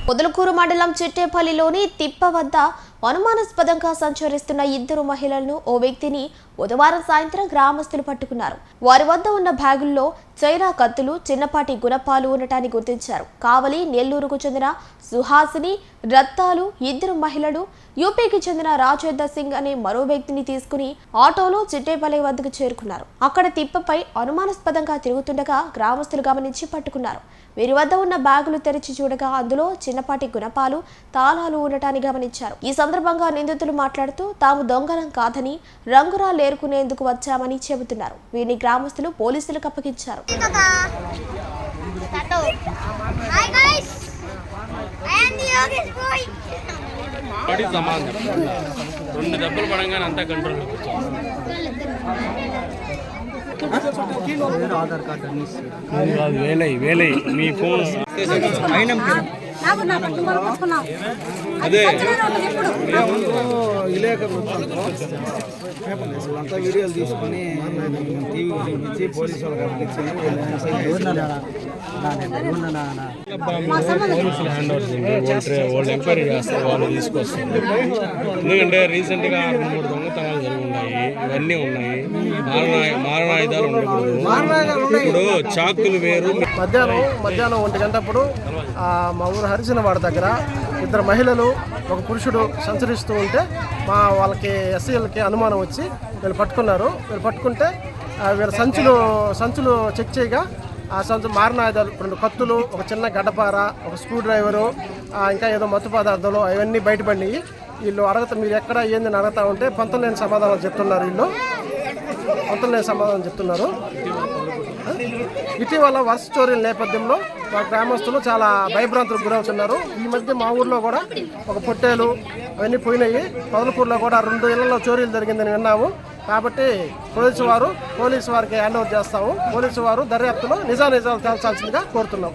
పొదలకూరు మండలం చిట్టేపల్లిలోని తిప్ప వద్ద అనుమానాస్పదంగా సంచరిస్తున్న ఇద్దరు మహిళలను ఓ వ్యక్తిని బుధవారం సాయంత్రం గ్రామస్తులు పట్టుకున్నారు. వారి వద్ద ఉన్న బ్యాగుల్లో చైనా కత్తులు, చిన్నపాటి గుణపాలు ఉండటాన్ని గుర్తించారు. కావలి, నెల్లూరుకు చెందిన సుహాసిని, రత్తాలు ఇద్దరు మహిళలు యూపీకి చెందిన రాజేందర్ సింగ్ అనే మరో వ్యక్తిని తీసుకుని ఆటోలో చిట్టేపల్లి వద్దకు చేరుకున్నారు. అక్కడ తిప్పపై అనుమానాస్పదంగా తిరుగుతుండగా గ్రామస్తులు గమనించి పట్టుకున్నారు. వీరి వద్ద ఉన్న బ్యాగులు తెరిచి చూడగా అందులో చిన్నపాటి గుణపాలు, తాళాలు ఉండటాన్ని గమనించారు. ఈ సందర్భంగా నిందితులు మాట్లాడుతూ తాము దొంగలం కాదని రంగురాలు ఏరుకునేందుకు వచ్చామని చెబుతున్నారు. వీరిని గ్రామస్తులు పోలీసులకు అప్పగించారు. ఆధార్ కార్డు వేలై మీ ఫోన్ అదే అంతా వీడియోలు తీసుకొని టీవీ చూపించి పోలీసు వాళ్ళకి వాళ్ళు ఎంక్వైరీ చేస్తారు, వాళ్ళు తీసుకొస్తారు. ఎందుకంటే రీసెంట్గా 2-3 దొంగతనాలు జరిగి ఉన్నాయి, ఇవన్నీ ఉన్నాయి. మారణాయుధాలు ఉండకూడదు. ఇప్పుడు చాకులు వేరు. మధ్యాహ్నం 1 గంటప్పుడు మా ఊరు హరిసినవాడ దగ్గర ఇద్దరు మహిళలు, ఒక పురుషుడు సంచరిస్తూ ఉంటే వాళ్ళకి ఎస్ఐలకి అనుమానం వచ్చి వీళ్ళు పట్టుకున్నారు. వీళ్ళు పట్టుకుంటే వీళ్ళ సంచులు చెక్ చేయగా ఆ సంచు మారణాయుధాలు, 2 కత్తులు, ఒక చిన్న గడ్డపార, ఒక స్క్రూ డ్రైవరు, ఇంకా ఏదో మత్తు పదార్థాలు అవన్నీ బయటపడినాయి. వీళ్ళు మీరు ఎక్కడ ఏందని అడుగుతా ఉంటే పొంతలేని సమాధానాలు చెప్తున్నారు. ఇటీవల వరుస చోరీల నేపథ్యంలో మా గ్రామస్తులు చాలా భయభ్రాంతులకు గురవుతున్నారు. ఈ మధ్య మా ఊర్లో కూడా ఒక పొట్టేలు అవన్నీ పోయినాయి. పొదలకూరులో కూడా 2 ఇళ్లలో చోరీలు జరిగిందని విన్నాము. కాబట్టి పోలీసు వారికి హ్యాండ్ ఓవర్ చేస్తాము. పోలీసు వారు దర్యాప్తులో నిజాలు తేల్చాల్సిందిగా కోరుతున్నాం.